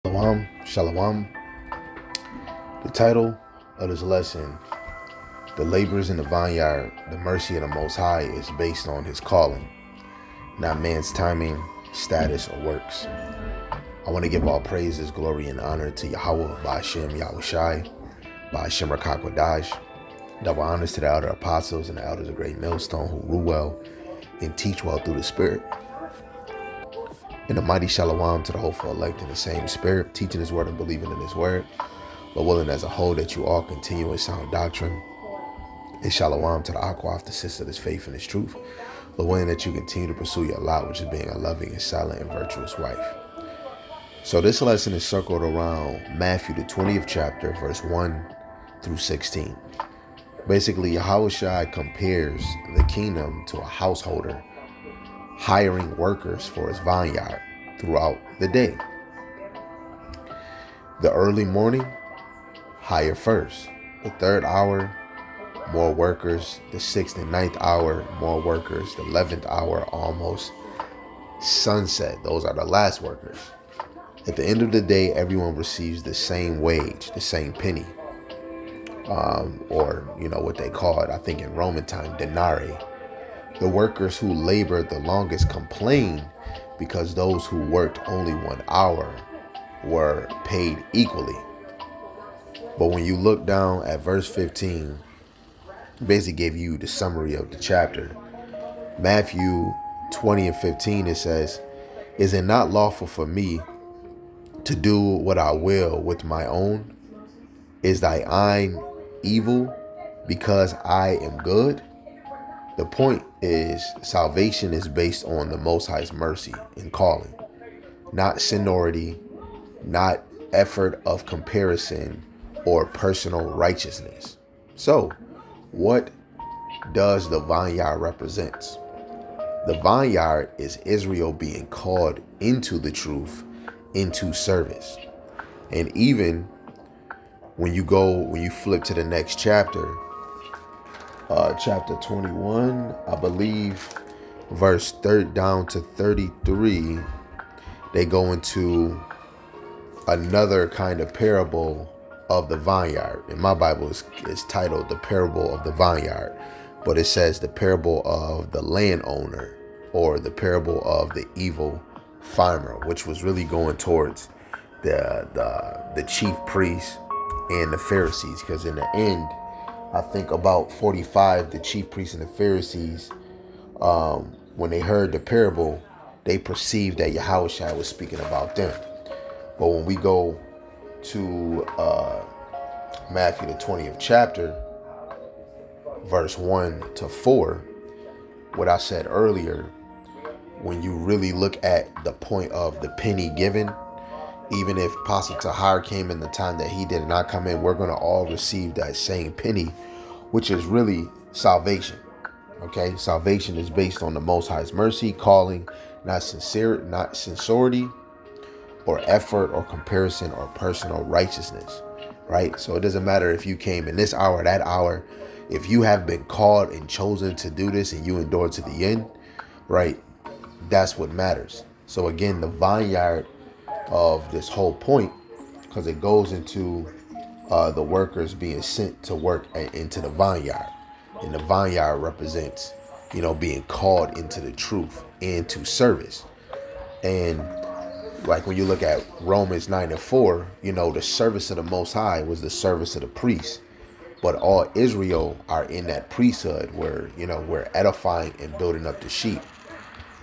Shalom, shalom. The title of this lesson, The Laborers in the Vineyard, the Mercy of the Most High, is based on his calling, not man's timing, status, or works. I want to give all praises, glory, and honor to Yahweh, Ba'ashem Yahushai, Ba'ashem Rakakwadash. Double honors to the elder apostles and the elders of Great Millstone who rule well and teach well through the Spirit. And a mighty shalom to the hopeful elect in the same Spirit, teaching his word and believing in his word, but willing as a whole that you all continue in sound doctrine. And shalom to the Akwaf, the sister of his faith and his truth, but willing that you continue to pursue your lot, which is being a loving and silent and virtuous wife. So this lesson is circled around Matthew, the 20th chapter, verse 1 through 16. Basically, Yahushua compares the kingdom to a householder hiring workers for his vineyard throughout the day. The early morning, hire first. The third hour, more workers. The sixth and ninth hour, more workers. The 11th hour, almost sunset. Those are the last workers. At the end of the day, everyone receives the same wage, the same penny. Or what they call it, I think in Roman time, denarii. The workers who labored the longest complained because those who worked only 1 hour were paid equally. But when you look down at verse 15, basically gave you the summary of the chapter. Matthew 20 and 15, it says, "Is it not lawful for me to do what I will with my own? Is thy eye evil because I am good?" The point is, salvation is based on the Most High's mercy and calling, not seniority, not effort of comparison or personal righteousness. So, what does the vineyard represent? The vineyard is Israel being called into the truth, into service. And even when you flip to the next chapter, chapter 21, I believe, verse 3 down to 33, they go into another kind of parable of the vineyard. In my Bible, is titled The Parable of the Vineyard, but it says the parable of the landowner, or the parable of the evil farmer, which was really going towards the chief priests and the Pharisees, because in the end, I think about 45, the chief priests and the Pharisees, when they heard the parable, they perceived that Yahushua was speaking about them. But when we go to Matthew, the 20th chapter, verse 1 to 4, what I said earlier, when you really look at the point of the penny given, even if Apostle Tahar came in the time that he did not come in, we're going to all receive that same penny, which is really salvation. Okay, salvation is based on the Most High's mercy, calling, not sincerity or effort or comparison or personal righteousness, right? So it doesn't matter if you came in this hour, that hour. If you have been called and chosen to do this and you endure to the end, right? That's what matters. So again, the vineyard of this whole point, because it goes into the workers being sent to work into the vineyard, and the vineyard represents being called into the truth and to service. And like when you look at Romans 9 and 4, the service of the Most High was the service of the priests, but all Israel are in that priesthood where we're edifying and building up the sheep.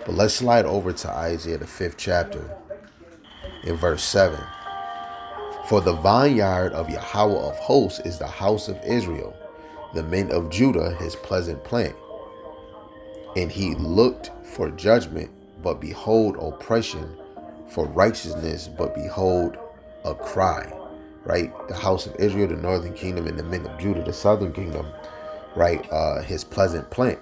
But let's slide over to Isaiah, the 5th chapter, in verse 7. "For the vineyard of Yahweh of hosts is the house of Israel, the men of Judah his pleasant plant. And he looked for judgment, but behold oppression, for righteousness, but behold a cry." Right? The house of Israel, the northern kingdom, and the men of Judah, the southern kingdom, right? His pleasant plant,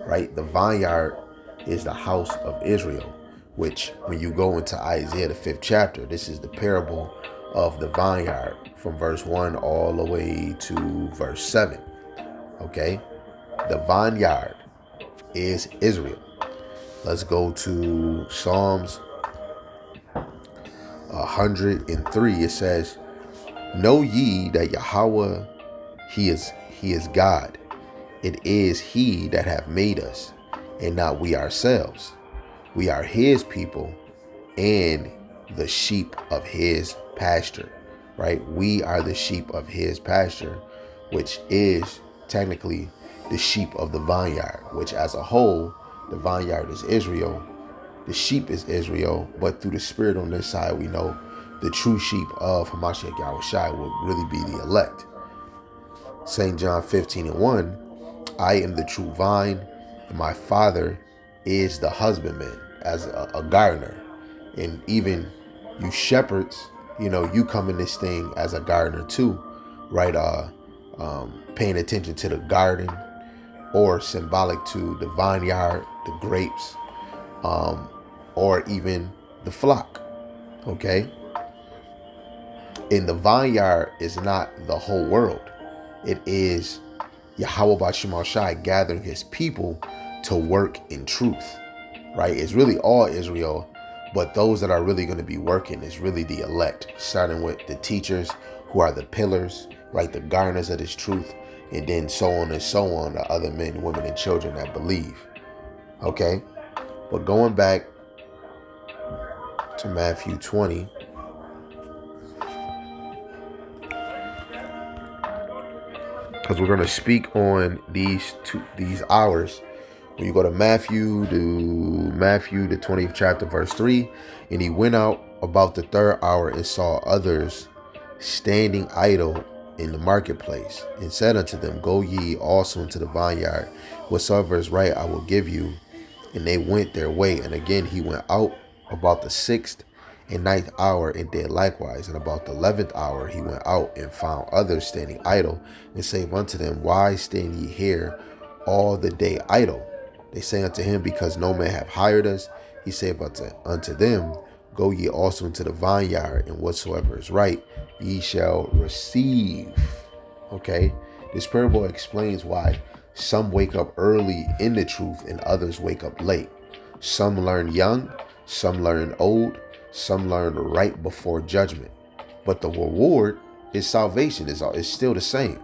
right? The vineyard is the house of Israel, which when you go into Isaiah, the 5th chapter, this is the parable of the vineyard from verse 1 all the way to verse 7. Okay? The vineyard is Israel. Let's go to Psalms 103, it says, know ye that Yahweh, he is God. It is he that hath made us, and not we ourselves. We are his people and the sheep of his pasture, right? We are the sheep of his pasture, which is technically the sheep of the vineyard, which as a whole, the vineyard is Israel, the sheep is Israel, but through the Spirit on this side, we know the true sheep of Hamashiach Yahushua will really be the elect. St. John 15:1, I am the true vine, and my Father is the husbandman, as a gardener. And even you shepherds, you come in this thing as a gardener too, right? Paying attention to the garden, or symbolic to the vineyard, the grapes, or even the flock, okay? And the vineyard is not the whole world. It is Yahweh B'Shem Shai gathering his people to work in truth, right? It's really all Israel, but those that are really going to be working is really the elect, starting with the teachers who are the pillars, right? The gardeners of this truth, and then so on and so on, the other men, women, and children that believe, okay? But going back to Matthew 20, because we're going to speak on these hours. When you go to Matthew, the 20th chapter, verse 3, and he went out about the third hour and saw others standing idle in the marketplace, and said unto them, go ye also into the vineyard, whatsoever is right I will give you. And they went their way. And again he went out about the 6th and 9th hour, and did likewise. And about the 11th hour he went out and found others standing idle, and said unto them, why stand ye here all the day idle? They say unto him, because no man hath hired us. He saith unto them, go ye also into the vineyard, and whatsoever is right ye shall receive. Okay, this parable explains why some wake up early in the truth and others wake up late. Some learn young, some learn old, some learn right before judgment. But the reward is salvation. Is still the same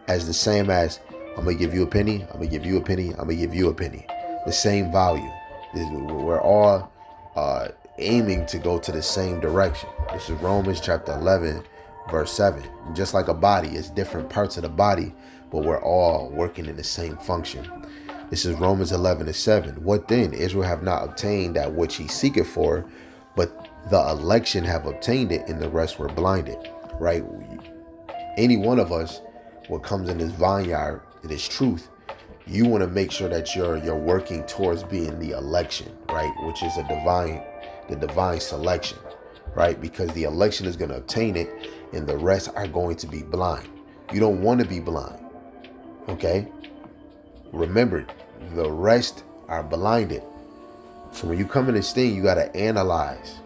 as I'm going to give you a penny, I'm going to give you a penny, I'm going to give you a penny. The same value. We're all aiming to go to the same direction. This is Romans chapter 11, verse 7. Just like a body, it's different parts of the body, but we're all working in the same function. This is Romans 11:7. What then? Israel have not obtained that which he seeketh for, but the election have obtained it, and the rest were blinded. Right? Any one of us, what comes in this vineyard, this truth, you want to make sure that you're working towards being the election, right? Which is the divine selection, right? Because the election is going to obtain it, and the rest are going to be blind. You don't want to be blind, okay? Remember, the rest are blinded. So when you come in this thing, you got to analyze,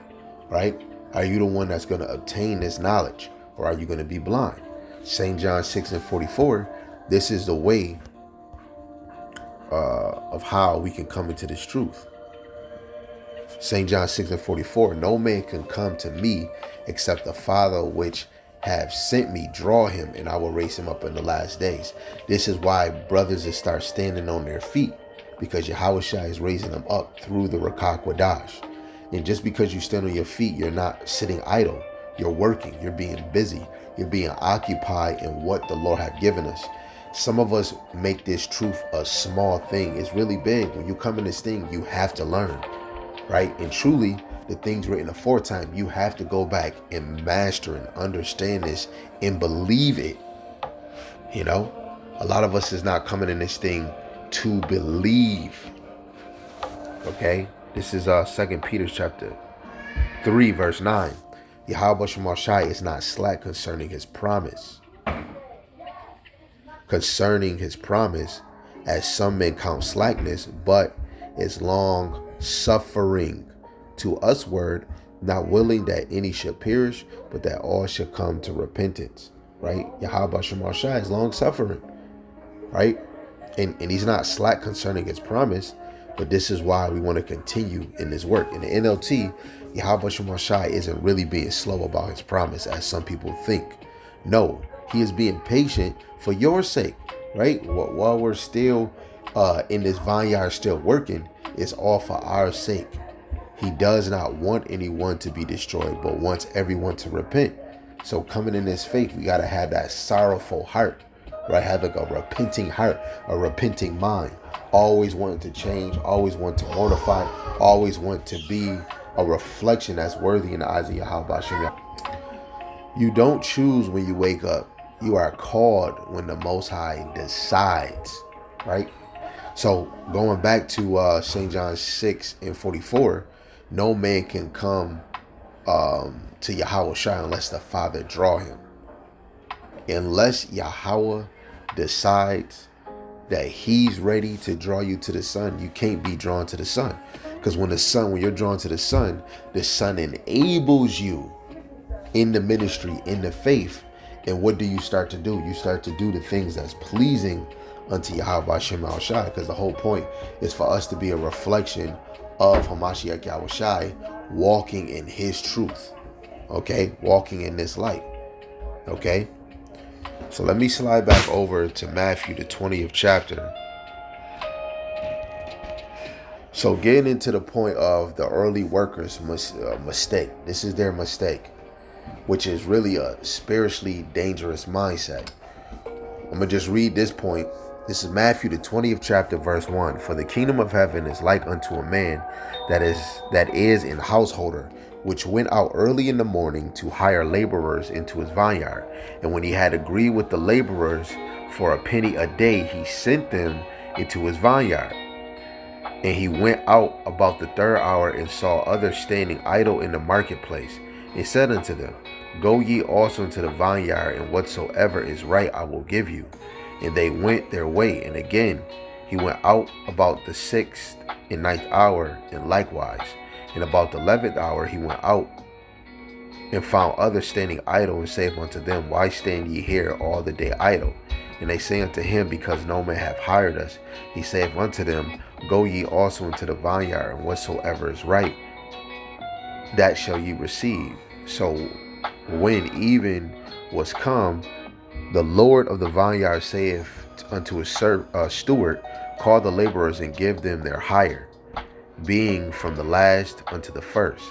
right? Are you the one that's going to obtain this knowledge, or are you going to be blind? St. John 6:44, this is the way of how we can come into this truth. St. John 6:44, no man can come to me except the Father which have sent me draw him, and I will raise him up in the last days. This is why brothers will start standing on their feet, because Yahushua is raising them up through the Rakah Quadash. And just because you stand on your feet, you're not sitting idle. You're working, you're being busy, you're being occupied in what the Lord have given us. Some of us make this truth a small thing. It's really big. When you come in this thing, you have to learn, right? And truly, the things written aforetime, you have to go back and master and understand this and believe it. You know, a lot of us is not coming in this thing to believe. Okay, this is 2 Peter chapter 3, verse 9. Yahweh B'Shem Shai is not slack concerning his promise. Concerning his promise, as some men count slackness, but is long suffering to us word, not willing that any should perish, but that all should come to repentance. Right? Yahweh B'Shem Shai is long suffering. Right? And he's not slack concerning his promise, but this is why we want to continue in this work. In the NLT, Yahweh Shai isn't really being slow about his promise as some people think. No, he is being patient for your sake, right? While we're still in this vineyard still working, it's all for our sake. He does not want anyone to be destroyed, but wants everyone to repent. So coming in this faith, we got to have that sorrowful heart, right? Having a repenting heart, a repenting mind, always wanting to change, always want to mortify, always want to be a reflection that's worthy in the eyes of Yahweh Shem. You don't choose when you wake up. You are called when the Most High decides, right? So going back to St. John 6:44, no man can come to Yahweh Shai unless the Father draw him. Unless Yahweh decides that he's ready to draw you to the Son, you can't be drawn to the Son. Because when you're drawn to the Son enables you in the ministry, in the faith. And what do you start to do? You start to do the things that's pleasing unto Yahweh Shem Al Shai, because the whole point is for us to be a reflection of Hamashiach Yahweh Shai, walking in his truth, okay? Walking in this light, okay? So let me slide back over to Matthew, the 20th chapter. So getting into the point of the early workers' mistake. This is their mistake, which is really a spiritually dangerous mindset. I'm going to just read this point. This is Matthew, the 20th chapter, verse 1. For the kingdom of heaven is like unto a man that is an householder, which went out early in the morning to hire laborers into his vineyard. And when he had agreed with the laborers for a penny a day, he sent them into his vineyard. And he went out about the third hour and saw others standing idle in the marketplace, and said unto them, Go ye also into the vineyard, and whatsoever is right I will give you. And they went their way. And again he went out about the 6th and 9th hour, and likewise. And about the 11th hour he went out, and found others standing idle, and saith unto them, Why stand ye here all the day idle? And they say unto him, Because no man hath hired us. He saith unto them, Go ye also into the vineyard, and whatsoever is right, that shall ye receive. So when even was come, the Lord of the vineyard saith unto his steward, Call the laborers and give them their hire, being from the last unto the first.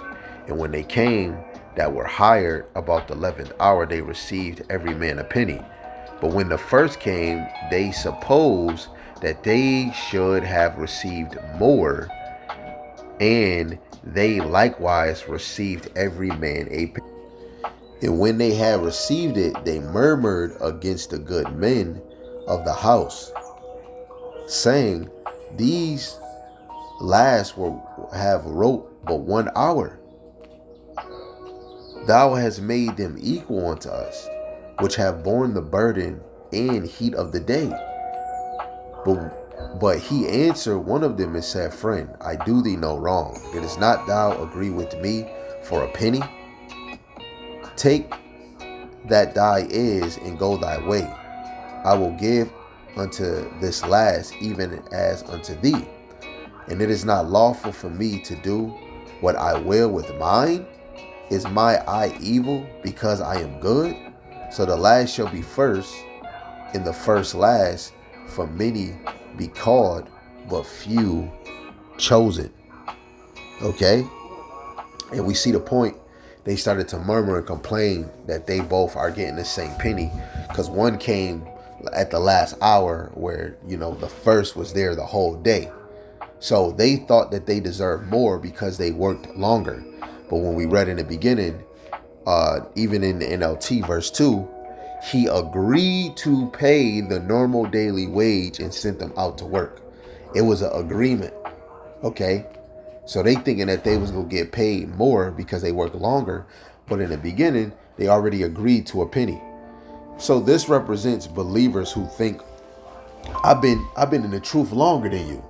And when they came that were hired about the 11th hour, they received every man a penny. But when the first came, they supposed that they should have received more, and they likewise received every man a penny. And when they had received it, they murmured against the good men of the house, saying, These last have wrote but 1 hour. Thou hast made them equal unto us, which have borne the burden and heat of the day. But he answered one of them and said, Friend, I do thee no wrong. Didst not thou agree with me for a penny? Take that thy is, and go thy way. I will give unto this last even as unto thee. And it is not lawful for me to do what I will with mine. Is my eye evil because I am good? So the last shall be first, and the first last. For many be called, but few chosen. Okay? And we see the point. They started to murmur and complain that they both are getting the same penny, because one came at the last hour where, the first was there the whole day. So they thought that they deserved more because they worked longer. But when we read in the beginning, even in the NLT verse 2, he agreed to pay the normal daily wage and sent them out to work. It was an agreement. Okay. So they thinking that they was going to get paid more because they worked longer. But in the beginning, they already agreed to a penny. So this represents believers who think, I've been in the truth longer than you.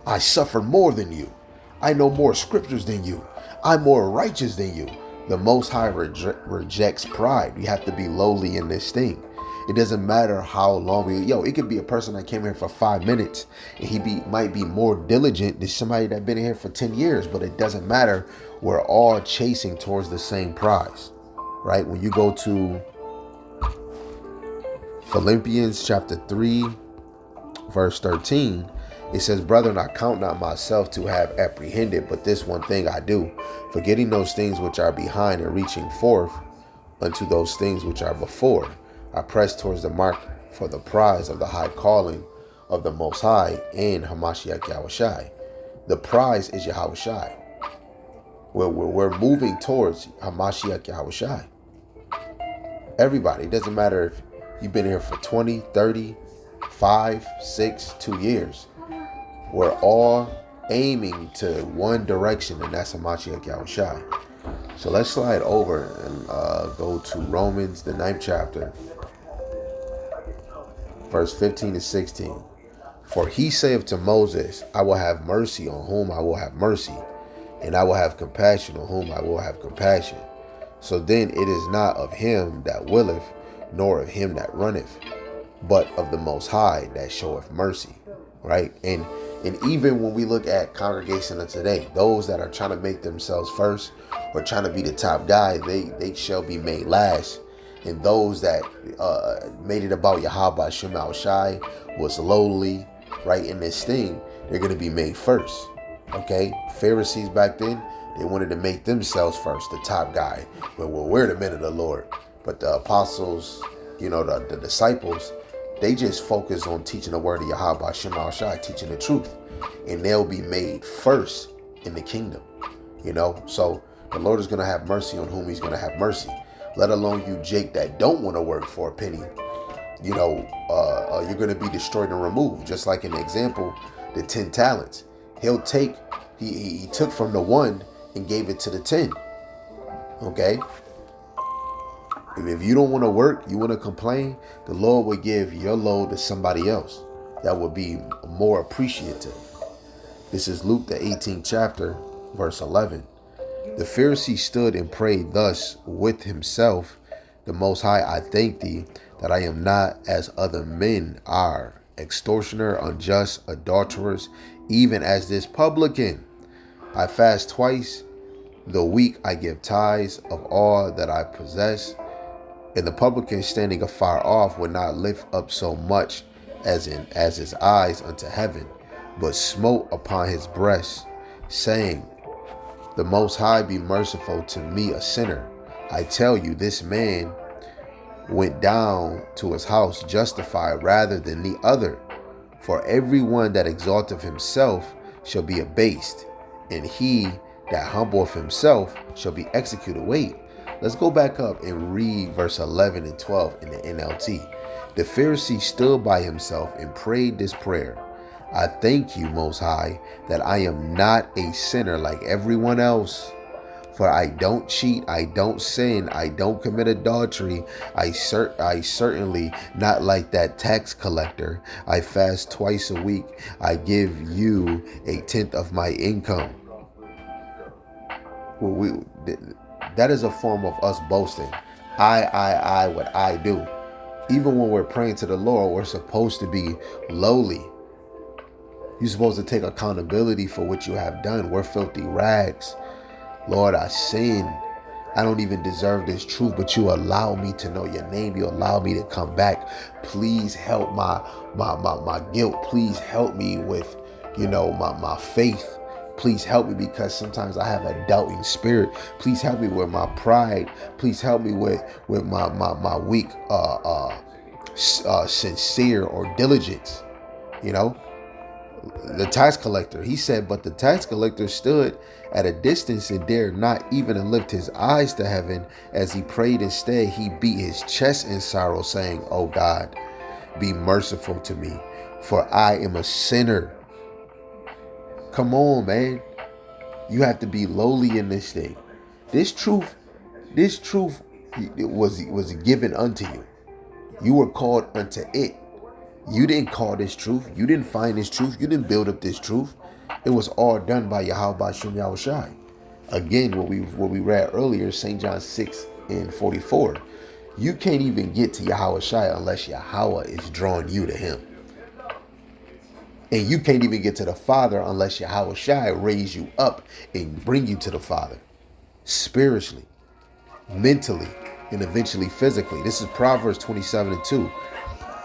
I suffered more than you. I know more scriptures than you. I'm more righteous than you. The Most High rejects pride. We have to be lowly in this thing. It doesn't matter how long it could be a person that came here for 5 minutes and might be more diligent than somebody that been here for 10 years, but it doesn't matter. We're all chasing towards the same prize, right? When you go to Philippians chapter 3, verse 13, it says, "Brethren, I count not myself to have apprehended, but this one thing I do, forgetting those things which are behind and reaching forth unto those things which are before, I press towards the mark for the prize of the high calling of the Most High in Hamashiach Yahushai." The prize is Yahushai. We're moving towards Hamashiach Yahushai. Everybody, it doesn't matter if you've been here for 20, 30, 5, 6, 2 years. We're all aiming to one direction, and that's Hamashiach Yahushai. So let's slide over and go to Romans, the 9th chapter, verse 15 to 16. "For he saith to Moses, I will have mercy on whom I will have mercy, and I will have compassion on whom I will have compassion. So then it is not of him that willeth, nor of him that runneth, but of the Most High that showeth mercy." Right? And even when we look at congregation of today, those that are trying to make themselves first or trying to be the top guy, they shall be made last. And those that made it about Yahweh Shem Shai, was lowly, right, in this thing, they're going to be made first. Okay? Pharisees back then, they wanted to make themselves first, the top guy. Well, we're the men of the Lord. But the apostles, the disciples, they just focus on teaching the word of Yahweh Shem Shai, teaching the truth. And they'll be made first in the kingdom. So the Lord is going to have mercy on whom he's going to have mercy. Let alone you, Jake, that don't want to work for a penny. You're going to be destroyed and removed. Just like an example, the 10 talents. He'll take, he took from the 1 and gave it to the 10. Okay? If you don't want to work, you want to complain, the Lord will give your load to somebody else that would be more appreciative. This is Luke, the 18th chapter, verse 11. "The Pharisee stood and prayed thus with himself, The Most High, I thank thee that I am not as other men are, extortioner, unjust, adulterers, even as this publican. I fast twice the week, I give tithes of all that I possess. And the publican, standing afar off, would not lift up so much as his eyes unto heaven, but smote upon his breast, saying, The Most High be merciful to me, a sinner. I tell you, this man went down to his house justified rather than the other. For everyone that exalteth himself shall be abased, and he that humbleth himself shall be executed." Wait, let's go back up and read verse 11 and 12 in the NLT. "The Pharisee stood by himself and prayed this prayer. I thank you, Most High, that I am not a sinner like everyone else. For I don't cheat, I don't sin, I don't commit adultery, I certainly not like that tax collector. I fast twice a week, I give you a tenth of my income." That is a form of us boasting. I, what I do. Even when we're praying to the Lord, we're supposed to be lowly. You're supposed to take accountability for what you have done. We're filthy rags. Lord, I sin. I don't even deserve this truth, but you allow me to know your name. You allow me to come back. Please help my guilt. Please help me with, my faith. Please help me, because sometimes I have a doubting spirit. Please help me with my pride. Please help me with my weak sincere or diligence. The tax collector, he said, but the tax collector stood at a distance and dared not even to lift his eyes to heaven as he prayed. Instead, he beat his chest in sorrow, saying, "Oh God, be merciful to me, for I am a sinner." Come on, man. You have to be lowly in this thing. This truth was given unto you. You were called unto it. You didn't call this truth. You didn't find this truth. You didn't build up this truth. It was all done by Yahweh Shem Yahushai. Again, what we read earlier, St. John 6:44. You can't even get to Yahweh Shai unless Yahweh is drawing you to him. And you can't even get to the Father unless Yahweh Shai raise you up and bring you to the Father. Spiritually, mentally, and eventually physically. This is Proverbs 27:2.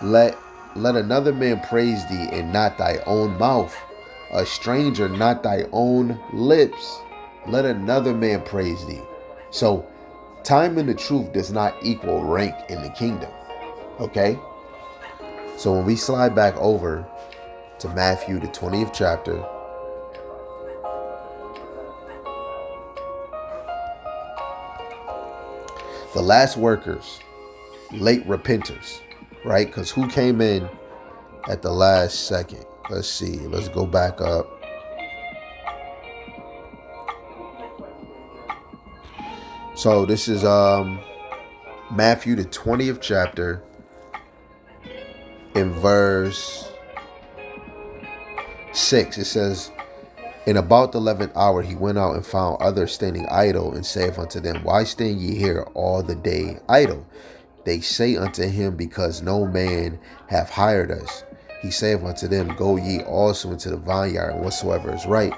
Let another man praise thee and not thy own mouth, a stranger not thy own lips. Let another man praise thee. So time in the truth does not equal rank in the kingdom. Okay? So when we slide back over to Matthew, the 20th chapter, the last workers, late repenters, right? Because who came in at the last second? Let's see. Let's go back up. So this is Matthew, the 20th chapter, in verse 6. It says, "In about the 11th hour he went out and found others standing idle, and saith unto them, Why stand ye here all the day idle? They say unto him, Because no man hath hired us. He saith unto them, Go ye also into the vineyard, and whatsoever is right,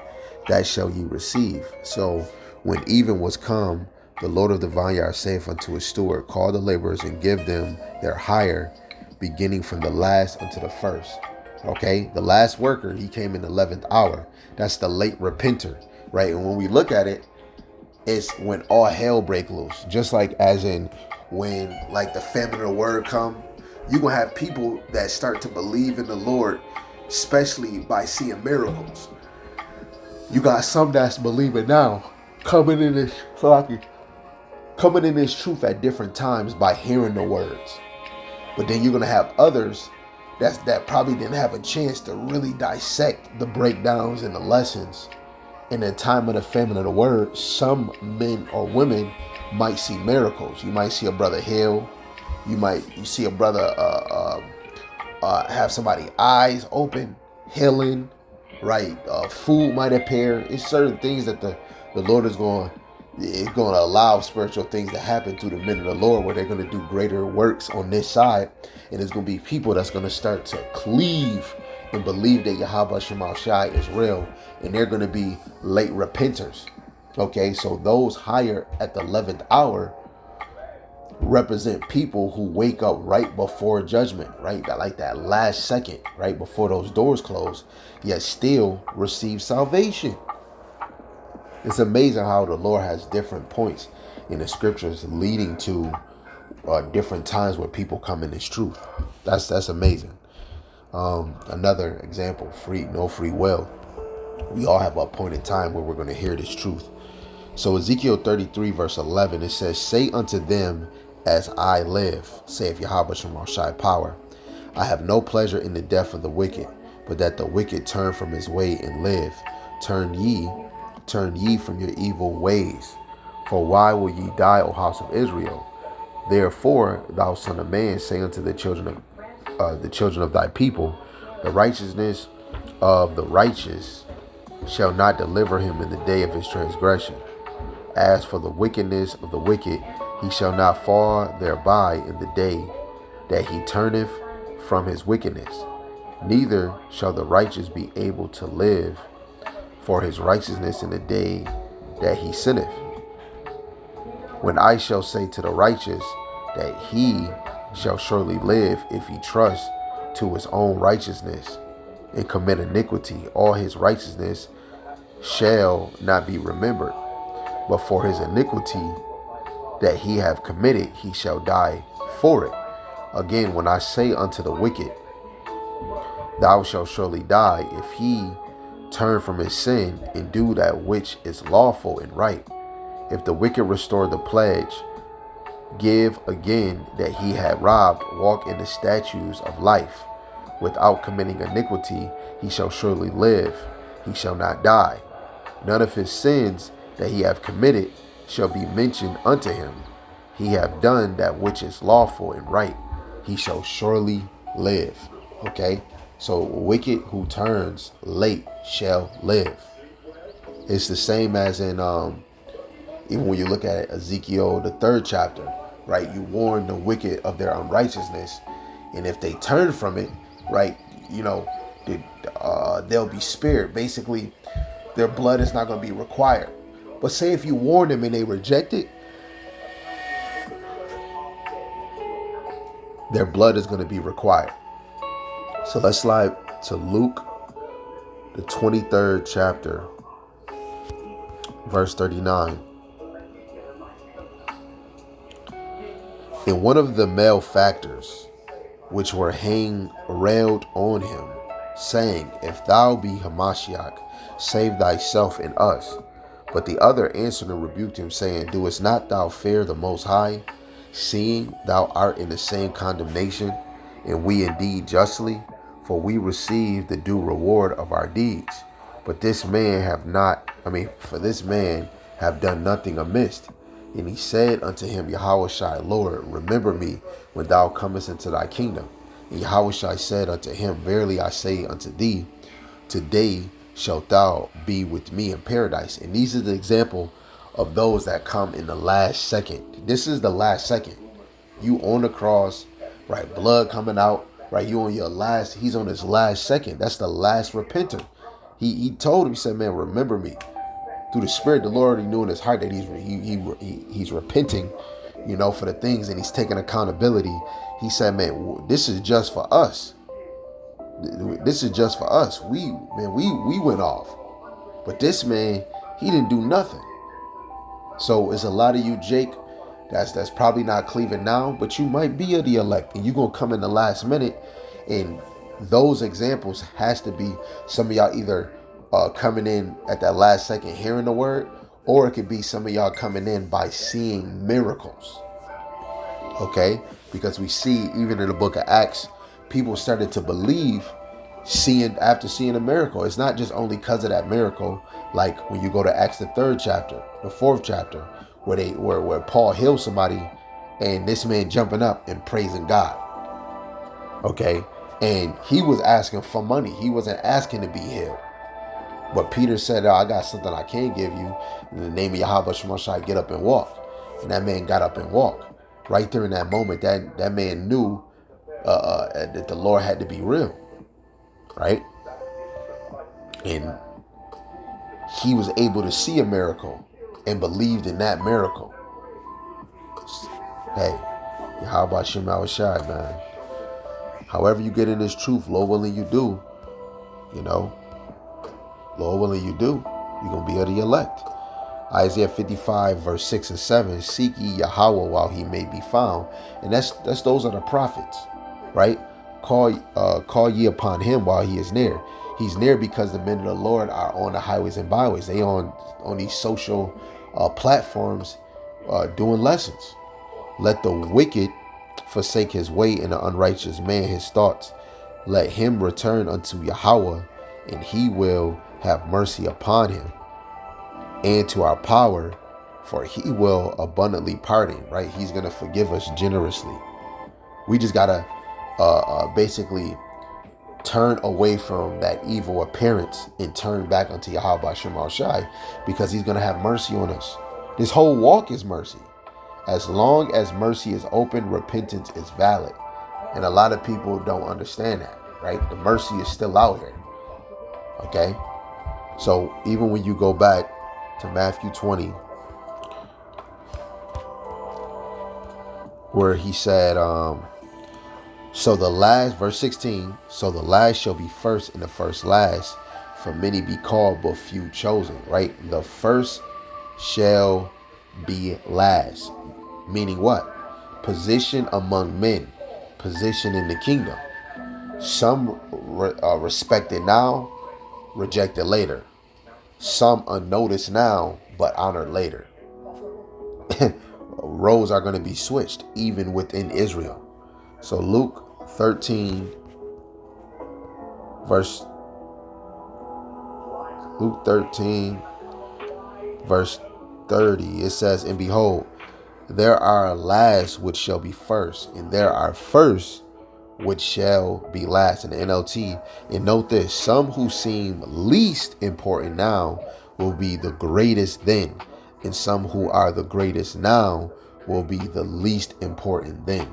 that shall ye receive. So when even was come, the Lord of the vineyard saith unto his steward, Call the laborers and give them their hire, beginning from the last unto the first." Okay, the last worker, he came in the 11th hour. That's the late repenter, right? And when we look at it, it's when all hell break loose. Just like as in when like the famine of the word come, you gonna have people that start to believe in the Lord, especially by seeing miracles. You got some that's believing now, coming in this truth at different times by hearing the words. But then you're gonna have others that probably didn't have a chance to really dissect the breakdowns and the lessons. In the time of the famine of the word, some men or women might see miracles. You might see a brother heal. You see a brother have somebody's eyes open, healing, right? Food might appear. It's certain things that the Lord is going to allow spiritual things to happen through the men of the Lord, where they're going to do greater works on this side. And there's going to be people that's going to start to cleave and believe that Yahweh Shema Shai is real. And they're going to be late repenters. Okay, so those hired at the 11th hour represent people who wake up right before judgment, right? That last second, right before those doors close, yet still receive salvation. It's amazing how the Lord has different points in the scriptures leading to different times where people come in this truth. That's amazing. Another example, no free will. We all have a appointed time where we're going to hear this truth. So Ezekiel 33 verse 11, it says, "Say unto them, as I live, saith Yahweh Shema Shai power, I have no pleasure in the death of the wicked, but that the wicked turn from his way and live. Turn ye from your evil ways. For why will ye die, O house of Israel? Therefore, thou son of man, say unto the children of thy people, the righteousness of the righteous shall not deliver him in the day of his transgression. As for the wickedness of the wicked, he shall not fall thereby in the day that he turneth from his wickedness. Neither shall the righteous be able to live for his righteousness in the day that he sinneth. When I shall say to the righteous that he shall surely live if he trust to his own righteousness and commit iniquity, all his righteousness shall not be remembered, but for his iniquity that he have committed, he shall die for it. Again, when I say unto the wicked, thou shalt surely die, if he turn from his sin and do that which is lawful and right. If the wicked restore the pledge, give again that he had robbed, walk in the statutes of life, without committing iniquity, he shall surely live, he shall not die. None of his sins that he have committed shall be mentioned unto him. He have done that which is lawful and right, he shall surely live. Okay, so wicked who turns late shall live. It's the same as in even when you look at Ezekiel, the 3rd chapter, right? You warn the wicked of their unrighteousness, and if they turn from it, right, they'll be spared. Basically, their blood is not going to be required. But say if you warn them and they reject it, their blood is going to be required. So let's slide to Luke, the 23rd chapter, verse 39. And one of the malefactors which were hanged railed on him, saying, If thou be Hamashiach, save thyself and us. But the other answered and rebuked him, saying, Doest not thou fear the Most High, seeing thou art in the same condemnation, and we indeed justly? For we receive the due reward of our deeds. But this man for this man have done nothing amiss. And he said unto him, Yahushua, Lord, remember me when thou comest into thy kingdom. And Yahushua said unto him, Verily I say unto thee, today shalt thou be with me in paradise. And these are the example of those that come in the last second. This is the last second. You on the cross, right? Blood coming out, right? You on your last, he's on his last second. That's the last repenter. He told him, he said, man, remember me. Through the Spirit, the Lord already knew in his heart that he's repenting, for the things, and he's taking accountability. He said, man, this is just for us. This is just for us. We went off. But this man, he didn't do nothing. So it's a lot of you, Jake, that's probably not cleaving now, but you might be of the elect, and you're going to come in the last minute. And those examples has to be some of y'all either coming in at that last second hearing the word, or it could be some of y'all coming in by seeing miracles. Okay? Because we see even in the book of Acts, people started to believe after seeing a miracle. It's not just only because of that miracle, like when you go to Acts the 3rd chapter, the 4th chapter, where Paul heals somebody and this man jumping up and praising God. Okay? And he was asking for money. He wasn't asking to be healed. But Peter said, I got something I can give you. In the name of Yahweh Shemashai, get up and walk. And that man got up and walked. Right there in that moment, that man knew that the Lord had to be real. Right? And he was able to see a miracle and believed in that miracle. Hey, Yahweh Shemashai, man. However you get in this truth, Lord willing you do, Lord willing you do, you're going to be of the elect. Isaiah 55 verse 6 and 7, seek ye Yahweh while he may be found. And that's those are the prophets, right? Call ye upon him while he is near. He's near because the men of the Lord are on the highways and byways. They on these social platforms doing lessons. Let the wicked forsake his way, and the unrighteous man his thoughts. Let him return unto Yahweh, and he will have mercy upon him, and to our power, for he will abundantly pardon, right? He's going to forgive us generously. We just got to basically turn away from that evil appearance and turn back unto Yahweh Shema Shai, because he's going to have mercy on us. This whole walk is mercy. As long as mercy is open, repentance is valid. And a lot of people don't understand that, right? The mercy is still out here. Okay? So even when you go back to Matthew 20, where he said, verse 16, so the last shall be first and the first last, for many be called, but few chosen, right? The first shall be last. Meaning what? Position among men, position in the kingdom. Some respected now, rejected later. Some unnoticed now, but honored later. Roles are going to be switched, even within Israel. So Luke 13, verse 30, it says, and behold, there are last which shall be first, and there are first which shall be last, in the NLT. And note this, some who seem least important now will be the greatest then, and some who are the greatest now will be the least important then.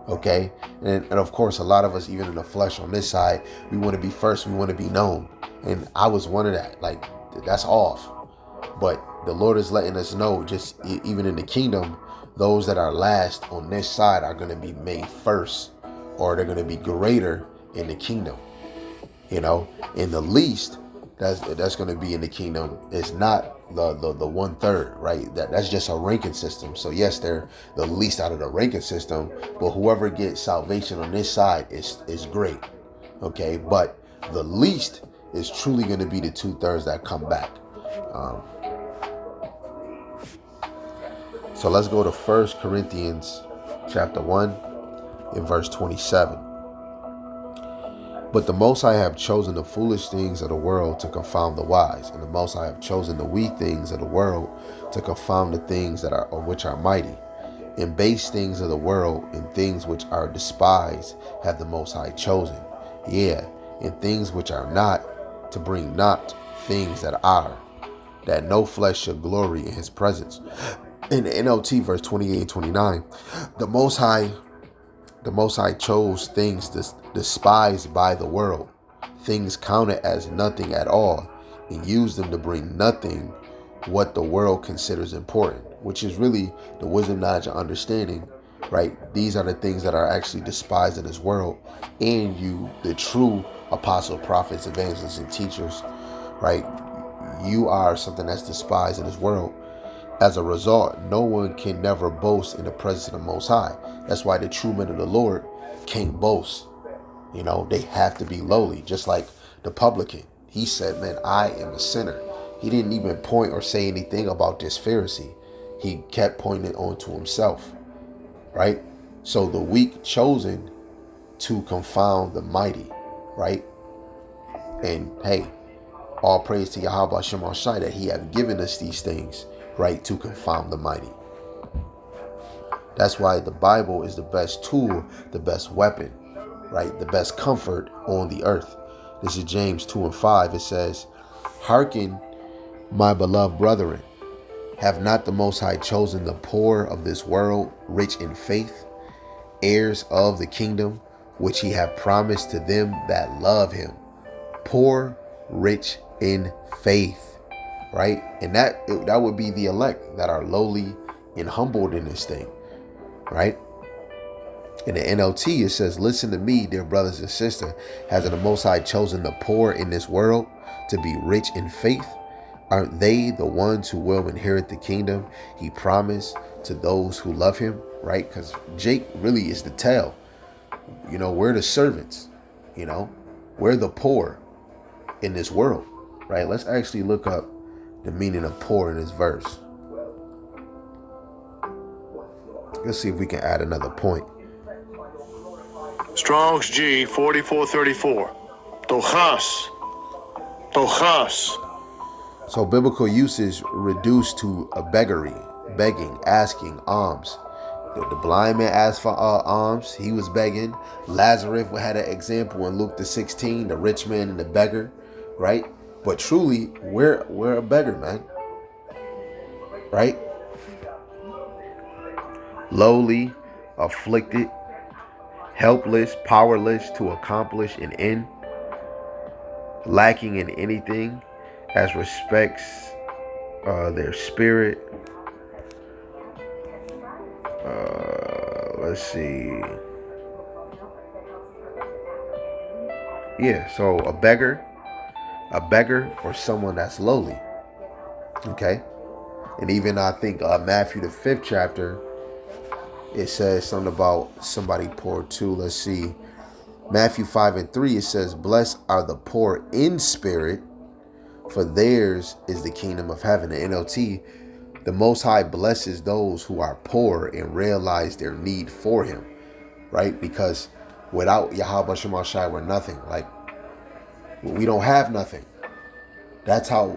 Okay, and of course, a lot of us, even in the flesh on this side, we want to be first, we want to be known, and I was one of that. Like, that's off. But the Lord is letting us know, just even in the kingdom, those that are last on this side are going to be made first, or they're going to be greater in the kingdom. You know, in the least that's going to be in the kingdom is not the 1/3, right? That's just a ranking system. So yes, they're the least out of the ranking system, but whoever gets salvation on this side is great. Okay, but the least is truly going to be the 2/3 that come back. So let's go to 1 Corinthians chapter 1 in verse 27. But the Most High have chosen the foolish things of the world to confound the wise, and the Most High have chosen the weak things of the world to confound the things that are which are mighty. And base things of the world and things which are despised have the Most High chosen. Yeah, and things which are not, to bring not things that are, that no flesh should glory in his presence. In the NLT verse 28 and 29, the Most High chose things despised by the world, things counted as nothing at all, and used them to bring nothing what the world considers important, which is really the wisdom, knowledge, and understanding, right? These are the things that are actually despised in this world, and you, the true apostle, prophets, evangelists, and teachers, right? You are something that's despised in this world. As a result, no one can never boast in the presence of the Most High. That's why the true men of the Lord can't boast. You know, they have to be lowly, just like the publican. He said, man, I am a sinner. He didn't even point or say anything about this Pharisee. He kept pointing on to himself, right? So the weak chosen to confound the mighty, right? And hey, all praise to Yahweh Shema Shai that he have given us these things, right, to confound the mighty. That's why the Bible is the best tool, the best weapon, right? The best comfort on the earth. This is James 2 and 5. It says, hearken, my beloved brethren, have not the Most High chosen the poor of this world, rich in faith, heirs of the kingdom, which he hath promised to them that love him? Poor, rich in faith, right? And that would be the elect that are lowly and humbled in this thing, right? In the NLT, it says, listen to me, dear brothers and sisters. Has the Most High chosen the poor in this world to be rich in faith? Aren't they the ones who will inherit the kingdom he promised to those who love him, right? Because Jake really is the tail. You know, we're the servants, you know, we're the poor in this world, right? Let's actually look up the meaning of poor in this verse. Let's see if we can add another point. Strong's G 4434. Tochas. So biblical usage reduced to a beggary, begging, asking, alms. The blind man asked for alms. He was begging. Lazarus had an example in Luke the 16, the rich man and the beggar, right? But truly, we're a beggar, man, right? Lowly, afflicted, helpless, powerless to accomplish an end, lacking in anything as respects their spirit. Let's see. Yeah, so a beggar or someone that's lowly. Okay. And even I think Matthew the 5th chapter, it says something about somebody poor too. Let's see. Matthew 5 and 3, it says, blessed are the poor in spirit, for theirs is the kingdom of heaven. The NLT, the Most High blesses those who are poor and realize their need for him, right? Because without Yahweh Shema Shai, we're nothing. Like, we don't have nothing. That's how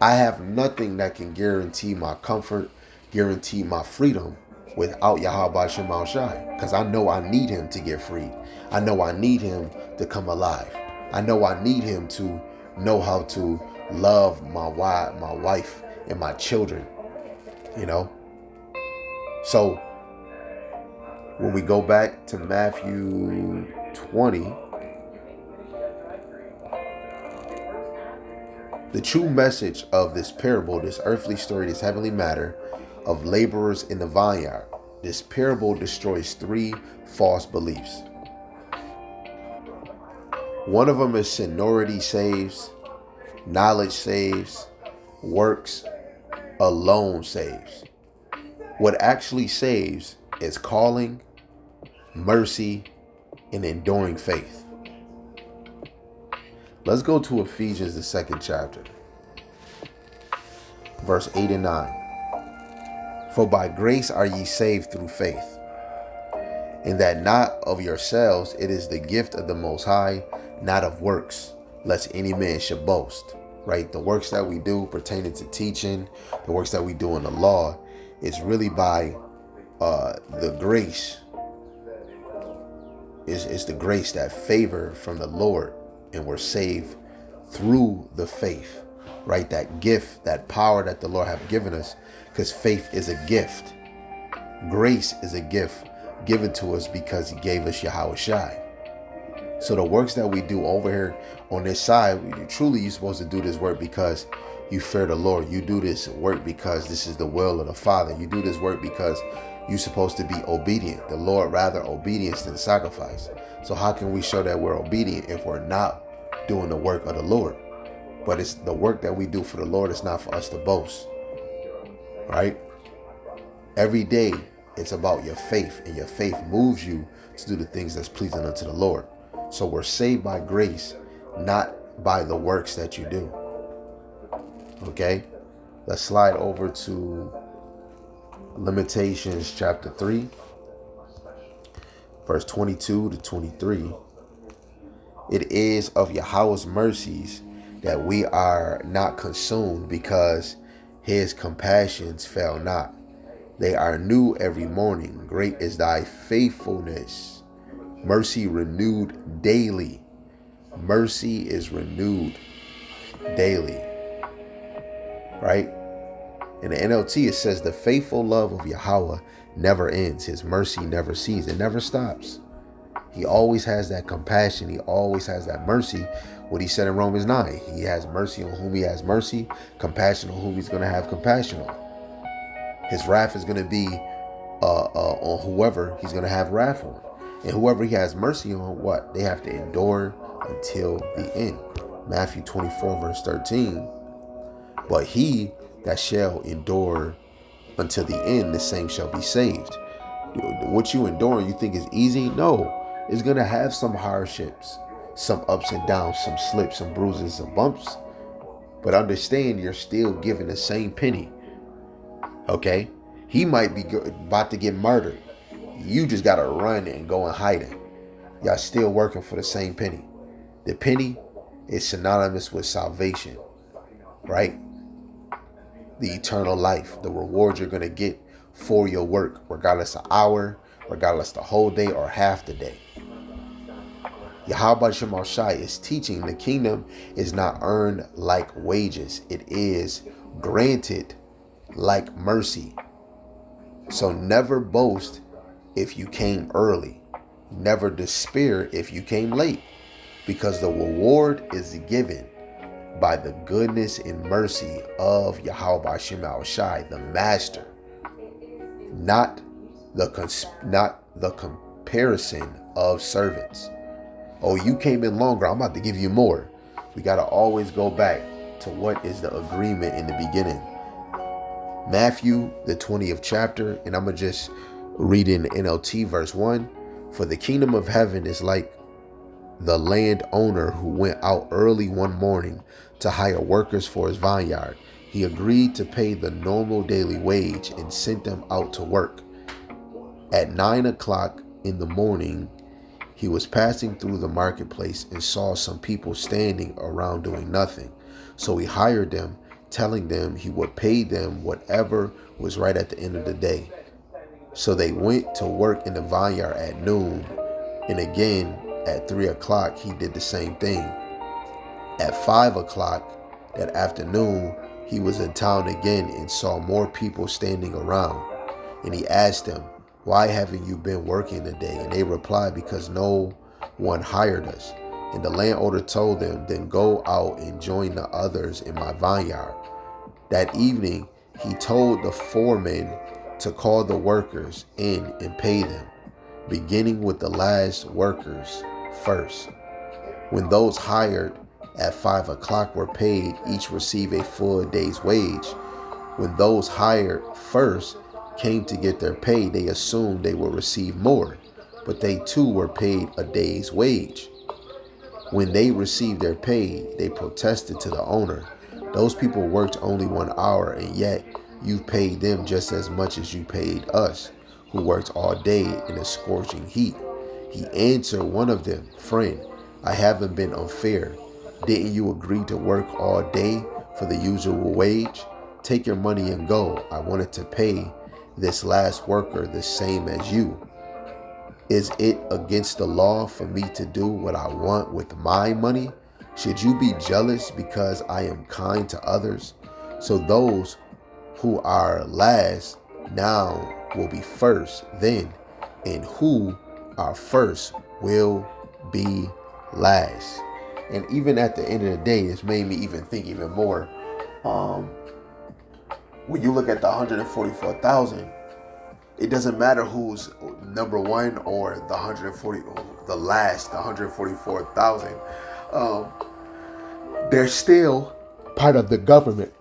I have nothing that can guarantee my comfort, guarantee my freedom without Yahweh Shema Shai. Because I know I need him to get freed. I know I need him to come alive. I know I need him to know how to love my wife and my children, you know. So when we go back to Matthew 20, the true message of this parable, this earthly story, this heavenly matter of laborers in the vineyard, this parable destroys 3 false beliefs. One of them is seniority saves, knowledge saves, works alone saves. What actually saves is calling, mercy, and enduring faith. Let's go to Ephesians, the 2nd chapter, verse 8 and 9. For by grace are ye saved through faith, and that not of yourselves, it is the gift of the Most High, not of works, lest any man should boast. Right? The works that we do pertaining to teaching, the works that we do in the law, is really by the grace. Is the grace, that favor from the Lord, and we're saved through the faith. Right? That gift, that power that the Lord have given us, because faith is a gift. Grace is a gift given to us because he gave us Yahweh Shai. So the works that we do over here on this side, you're supposed to do this work because you fear the Lord. You do this work because this is the will of the Father. You do this work because you're supposed to be obedient. The Lord rather obedience than sacrifice. So how can we show that we're obedient if we're not doing the work of the Lord? But it's the work that we do for the Lord. It's not for us to boast. Right? Every day it's about your faith, and your faith moves you to do the things that's pleasing unto the Lord. So we're saved by grace, not by the works that you do. Okay? Let's slide over to Lamentations chapter 3, verse 22 to 23. It is of Yahweh's mercies that we are not consumed, because his compassions fail not. They are new every morning. Great is thy faithfulness. Mercy renewed daily. Mercy is renewed daily. Right? In the NLT, it says the faithful love of Yahweh never ends. His mercy never ceases. It never stops. He always has that compassion. He always has that mercy. What he said in Romans 9, he has mercy on whom he has mercy, compassion on whom he's going to have compassion on. His wrath is going to be on whoever he's going to have wrath on. And whoever he has mercy on, what? They have to endure until the end. Matthew 24, verse 13. But he that shall endure until the end, the same shall be saved. What you endure, you think is easy? No. It's going to have some hardships, some ups and downs, some slips, some bruises, some bumps. But understand, you're still given the same penny. Okay? He might be about to get murdered. You just got to run and go and hide it. Y'all still working for the same penny. The penny is synonymous with salvation, right? The eternal life, the reward you're going to get for your work, regardless of hour, regardless the whole day or half the day. Yahweh Shemar Shai is teaching the kingdom is not earned like wages. It is granted like mercy. So never boast if you came early. Never despair if you came late, because the reward is given by the goodness and mercy of Yahweh Shemar Shai, the master, not the comparison of servants. Oh, you came in longer, I'm about to give you more. We got to always go back to what is the agreement in the beginning. Matthew, the 20th chapter, and I'm going to just read in NLT verse 1. For the kingdom of heaven is like the landowner who went out early one morning to hire workers for his vineyard. He agreed to pay the normal daily wage and sent them out to work. At 9 o'clock in the morning, he was passing through the marketplace and saw some people standing around doing nothing. So he hired them, telling them he would pay them whatever was right at the end of the day. So they went to work in the vineyard at noon, and again at 3 o'clock he did the same thing. At 5 o'clock that afternoon he was in town again and saw more people standing around. And he asked them, why haven't you been working today? And they replied, because no one hired us. And the landowner told them, then go out and join the others in my vineyard. That evening, he told the foreman to call the workers in and pay them, beginning with the last workers first. When those hired at 5 o'clock were paid, each received a full day's wage. When those hired first came to get their pay, they assumed they would receive more, but they too were paid a day's wage. When they received their pay, they protested to the owner, those people worked only 1 hour, and yet you've paid them just as much as you paid us, who worked all day in a scorching heat. He answered one of them, friend, I haven't been unfair. Didn't you agree to work all day for the usual wage? Take your money and go. I wanted to pay this last worker the same as you. Is it against the law for me to do what I want with my money? Should you be jealous because I am kind to others? So those who are last now will be first then, and who are first will be last. And even at the end of the day, it's made me even think even more. When you look at the 144,000, it doesn't matter who's number one or the 144,000. They're still part of the government.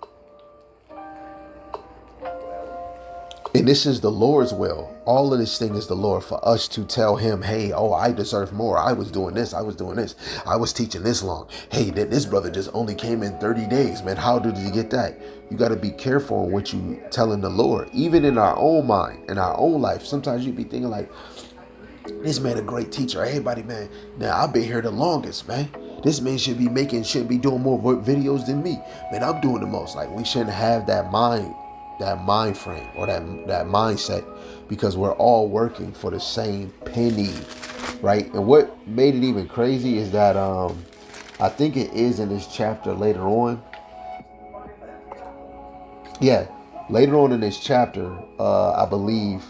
And this is the Lord's will. All of this thing is the Lord, for us to tell him, hey, oh, I deserve more. I was doing this. I was doing this. I was teaching this long. Hey, this brother just only came in 30 days, man. How did he get that? You got to be careful on what you telling the Lord. Even in our own mind, in our own life, sometimes you be thinking like, this man a great teacher. Everybody, man, now I've been here the longest, man. This man should be doing more videos than me. Man, I'm doing the most. Like, we shouldn't have that mind frame or that mindset, because we're all working for the same penny, right? And what made it even crazy is that I think it is in this chapter later on. Yeah, later on in this chapter, I believe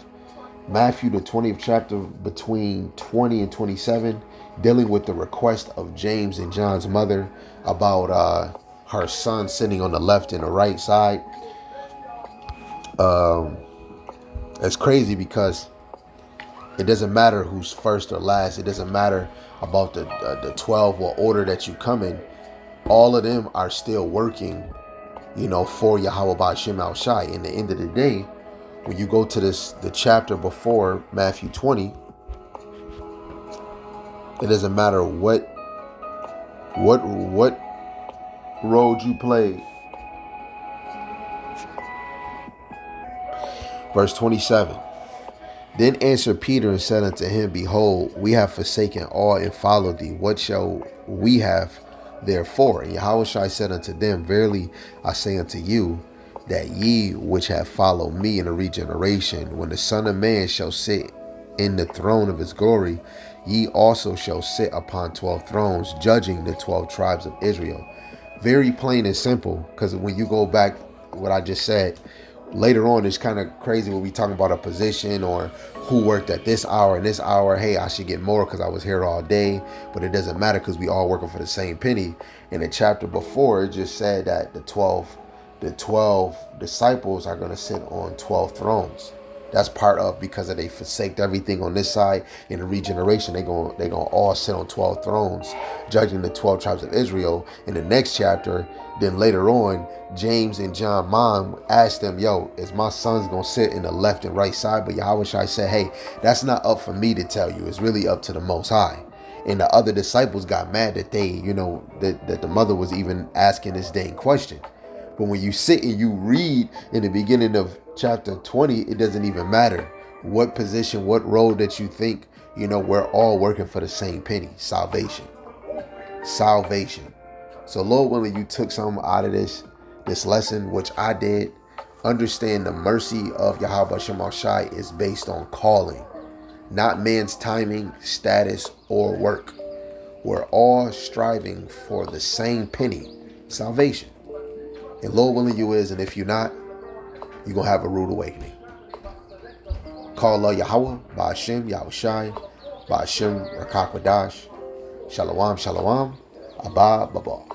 Matthew the 20th chapter, between 20 and 27, dealing with the request of James and John's mother about her son sitting on the left and the right side. It's crazy because it doesn't matter who's first or last. It doesn't matter about the 12 or order that you come in. All of them are still working, for Yahweh Ba'ashem Al Shai. In the end of the day, when you go to the chapter before Matthew 20, it doesn't matter what road you play. Verse 27. Then answered Peter and said unto him, behold, we have forsaken all and followed thee. What shall we have therefore? And Yahushua said unto them, verily I say unto you, that ye which have followed me in a regeneration, when the Son of Man shall sit in the throne of his glory, ye also shall sit upon 12 thrones, judging the 12 tribes of Israel. Very plain and simple, because when you go back what I just said, later on, it's kind of crazy when we talking about a position or who worked at this hour and this hour. Hey, I should get more because I was here all day, but it doesn't matter because we all working for the same penny. In the chapter before, it just said that the 12 disciples are going to sit on 12 thrones. That's part of, because they forsaked everything on this side in the regeneration. They gonna all sit on 12 thrones, judging the 12 tribes of Israel. In the next chapter, then later on, James and John mom asked them, yo, is my son's gonna sit in the left and right side? But Yahushua said, hey, that's not up for me to tell you. It's really up to the Most High. And the other disciples got mad that they, that the mother was even asking this dang question. But when you sit and you read in the beginning of chapter 20, it doesn't even matter what position, what role that you think, we're all working for the same penny, salvation. So Lord willing, you took something out of this lesson, which I did. Understand the mercy of Yahweh Shem Shai is based on calling, not man's timing, status, or work. We're all striving for the same penny, salvation. And Lord willing you is, and if you're not, you're going to have a rude awakening. call of Yahweh, Ba'ashem, Yahushai, Ba'ashem, Rakakwadash, Shalom, Shalom, Abba, Baba.